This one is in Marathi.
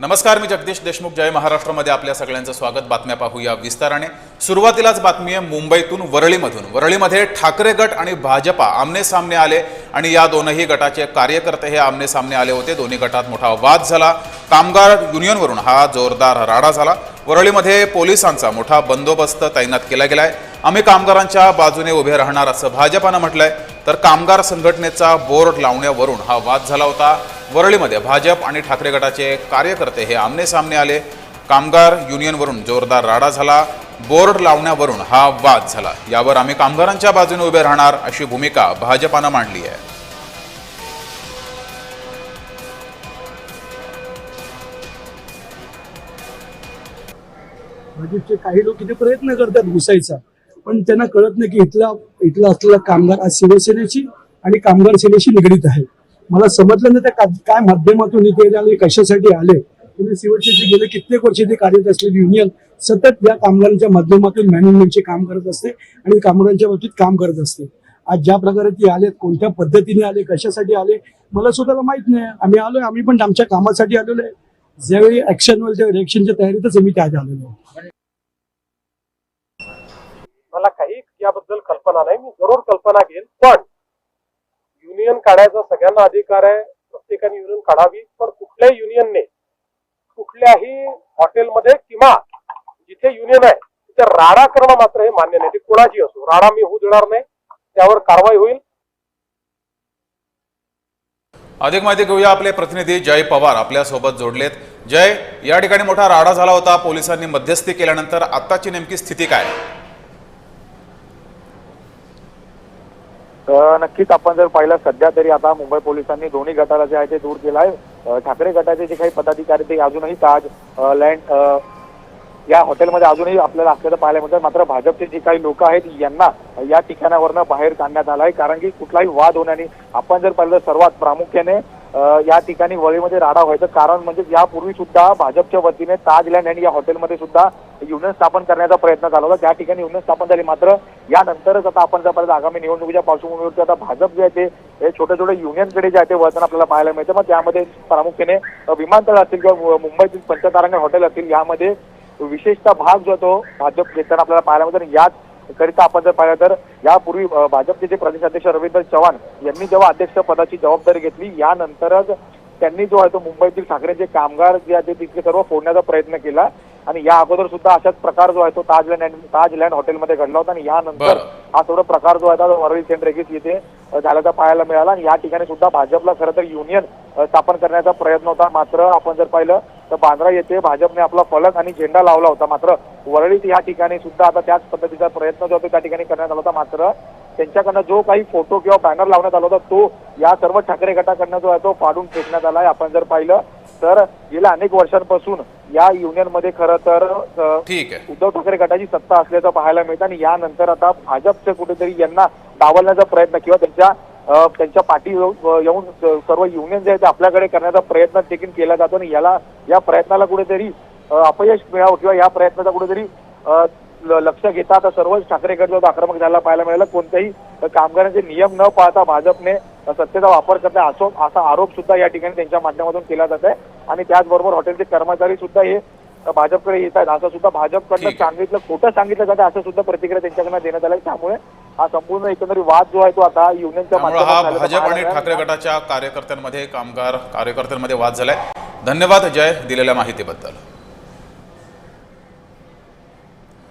नमस्कार, मी जगदीश देशमुख. जय महाराष्ट्रामध्ये आपल्या सगळ्यांचं स्वागत. बातम्या पाहूया विस्ताराने. सुरुवातीलाच बातमी आहे मुंबईतून, वरळीमधून. वरळीमध्ये ठाकरे गट आणि भाजपा आमने सामने आले आणि या दोनही गटाचे कार्यकर्ते हे आमने सामने आले होते. दोन्ही गटात मोठा वाद झाला. कामगार युनियनवरून हा जोरदार राडा झाला. वरळीमध्ये पोलिसांचा मोठा बंदोबस्त तैनात केला गेलाय. आम्ही कामगारांच्या बाजूने उभे राहणार असं भाजपानं म्हटलंय, तर कामगार संघटनेचा बोर्ड लावण्यावरून हा वाद झाला होता. वरळीमध्ये भाजप आणि ठाकरे गटाचे कार्यकर्ते हे आमने सामने आले. कामगार युनियनवरून जोरदार राडा झाला. बोर्ड लावण्यावरून हा वाद झाला. यावर आम्ही कामगारांच्या बाजूने उभे राहणार अशी भूमिका भाजपानं मांडली आहे. भाजपचे काही लोक इथे प्रयत्न करतात घुसायचा, पण त्यांना कळत नाही की इथला असलेला कामगार आज शिवसेनेची आणि कामगार सेनेशी निगडीत आहे. मला समजलं नाही त्या काय माध्यमातून इथे आले, कशासाठी आले. तुम्ही शिवसेनेचे गेले कित्येक वर्ष इथे कार्यरत असलेली युनियन सतत या कामगारांच्या माध्यमातून मॅनेजमेंटचे काम करत असते आणि कामगारांच्या बाबतीत काम करत असते. आज ज्या प्रकारे ती आले, कोणत्या पद्धतीने आले, कशासाठी आले, मला स्वतःला माहित नाही. आम्ही पण आमच्या कामासाठी आलेलो आहे. ज्यावेळी ऍक्शन होईल त्या रिएक्शनच्या तयारीतच आम्ही त्या आलेलो आहोत. मला काही याबद्दल कल्पना नाही. मी जरूर कल्पना घेईल, पण युनियन काढायचा सगळ्यांना अधिकार आहे. प्रत्येकाने युनियन काढावी, पण कुठल्याही युनियनने कुठल्याही हॉटेलमध्ये किंवा जिथे युनियन आहे तिथे राडा करणं मात्र हे मान्य नाही. ते कोणाची असो, राडा मी होऊ देणार नाही. त्यावर कारवाई होईल. अधिक माहिती घेऊया. आपले प्रतिनिधी जय पवार आपल्या सोबत जोडलेत. जय, या ठिकाणी मोठा राडा झाला होता. पोलिसांनी मध्यस्थी केल्यानंतर आताची नेमकी स्थिती काय? नक्कीच आपण जर पाहिलं, सध्या तरी आता मुंबई पोलिसांनी दोन्ही गटाला जे आहे ते दूर केलं आहे. ठाकरे गटाचे जे काही पदाधिकारी ते अजूनही ताज लँड या हॉटेलमध्ये अजूनही आपल्याला असलेलं पाहायला मिळतं. मात्र भाजपचे जे काही लोक आहेत यांना या ठिकाणावरनं बाहेर काढण्यात आलं आहे, कारण की कुठलाही वाद होण्याने आपण जर पाहिलं सर्वात प्रामुख्याने या ठिकाणी वळीमध्ये राडा व्हायचं कारण म्हणजे यापूर्वी सुद्धा भाजपच्या वतीने ताज लँड आणि या हॉटेलमध्ये सुद्धा युनियन स्थापन करण्याचा प्रयत्न झाला होता. त्या ठिकाणी युनियन स्थापन झाली. मात्र यानंतरच आता आपण जर पाहिलं आगामी निवडणुकीच्या पार्श्वभूमीवरती आता भाजप जे आहे ते छोटे छोटे युनियनकडे जे आहे ते वळताना आपल्याला पाहायला मिळतं. मग त्यामध्ये प्रामुख्याने विमानतळ असतील किंवा मुंबईतील पंचतारांगण हॉटेल असतील, यामध्ये विशेषतः भाग जो तो भाजप घेताना आपल्याला पाहायला मिळतं. याच करिता आपण जर पाहिलं तर यापूर्वी भाजपचे जे प्रदेशाध्यक्ष रवींद्र चव्हाण यांनी जेव्हा अध्यक्ष पदाची जबाबदारी घेतली, यानंतरच त्यांनी जो आहे तो मुंबईतील ठाकरेंचे कामगार जे आहे ते तिथले सर्व फोडण्याचा प्रयत्न केला. आणि या अगोदर सुद्धा अशाच प्रकार जो आहे तो ताज लँड हॉटेलमध्ये घडला होता. आणि यानंतर हा सर्व प्रकार जो आहे तो वरळी सेंट रेगीस येथे झाल्याचा पाहायला मिळाला. आणि या ठिकाणी सुद्धा भाजपला खरं तर युनियन स्थापन करण्याचा प्रयत्न होता. मात्र आपण जर पाहिलं तर बांद्रा येथे भाजपने आपला फलक आणि झेंडा लावला होता. मात्र वरळीत या ठिकाणी सुद्धा आता त्याच पद्धतीचा प्रयत्न जो होता त्या ठिकाणी करण्यात आला होता. मात्र त्यांच्याकडनं जो काही फोटो किंवा बॅनर लावण्यात आला होता तो या सर्व ठाकरे गटाकडनं जो आहे तो फाडून फेकण्यात आला आहे. आपण जर पाहिलं तर गेल्या अनेक वर्षांपासून या युनियनमध्ये खरं तर उद्धव ठाकरे गटाची सत्ता असल्याचं पाहायला मिळतं. आणि यानंतर आता भाजपचे कुठेतरी यांना डावलण्याचा प्रयत्न किंवा त्यांच्या पाठी येऊन सर्व युनियन जे आहे ते आपल्याकडे करण्याचा प्रयत्न देखील केला जातो. आणि या प्रयत्नाला कुठेतरी अपयश मिळावं किंवा या प्रयत्नाचा कुठेतरी लक्ष घेता आता सर्वच ठाकरे गट जो आक्रमक झाला पाहायला मिळाला. कोणत्याही कामगारांचे नियम न पाळता भाजपने सत्तेचा वापर करत आहे असा आरोप सुद्धा या ठिकाणी त्यांच्या माध्यमातून केला जात आहे. आणि त्याचबरोबर हॉटेलचे कर्मचारी सुद्धा हे भाजपकडे येत आहेत असं सुद्धा भाजपकडनं सांगितलं, खोटं सांगितलं जातं असं सुद्धा प्रतिक्रिया त्यांच्याकडनं देण्यात आलं. त्यामुळे हा संपूर्ण एकंदरीत वाद जो आहे तो आता युनियनच्या माध्यमातून भाजप आणि ठाकरे गटाच्या कार्यकर्त्यांमध्ये, कामगार कार्यकर्त्यांमध्ये वाद झालाय. धन्यवाद जय, दिलेल्या माहितीबद्दल.